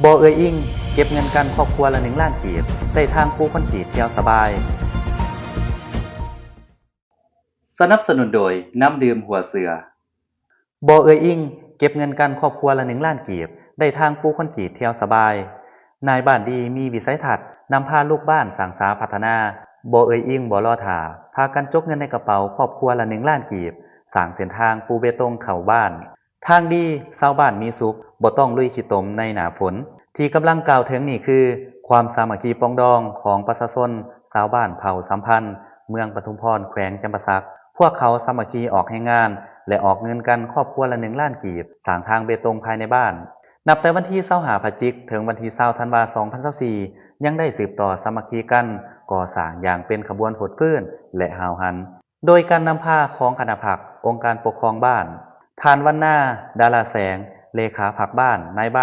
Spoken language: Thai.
บ่เอ่ยอิงเก็บเงินกันครอบครัวละ1 ล้านกีบได้ทางปูคนจีบเที่ยวสบายสนับสนุนโดยน้ำดื่มหัวเสือบ่เอ่ยอิงเก็บเงินกันครอบครัวละ1 ล้านกีบได้ทางปูคนจีบเที่ยวสบายนายบ้านดีมีวิสัยทัศน์นำพาลูกบ้านสร้างสาพัฒนาบ่เอ่ยอิงบ่รอท่าพากันจกเงินในกระเป๋าครอบครัวละ1 ล้านกีบสร้างเส้นทางปูเบตงเข้าบ้านทางดีชาวบ้านมีสุขบ่ต้องลุยขี้ตมในหน้าฝน ที่กำลังกล่าวถึงนี่คือความสามัคคีปรองดองของประชาชนชาวบ้านเผ่าสัมพันธ์เมืองปทุมพรแขวงจำปาสักพวกเขาสามัคคีออกให้งานและออกเงินกันครอบครัวละ1 ล้านกีบสร้างทางเบตงภายในบ้านนับแต่วันที่25 พฤศจิกายนถึงวันที่20 ธันวาคม 2024ยังได้สืบต่อสามัคคีกันก่อสร้างอย่างเป็นขบวนผดพื้นและหาวหันโดยการนำพาของคณะผักองค์การปกครองบ้านทานวันหน้าดาราแสงเลขาผักบ้านนายบ้าน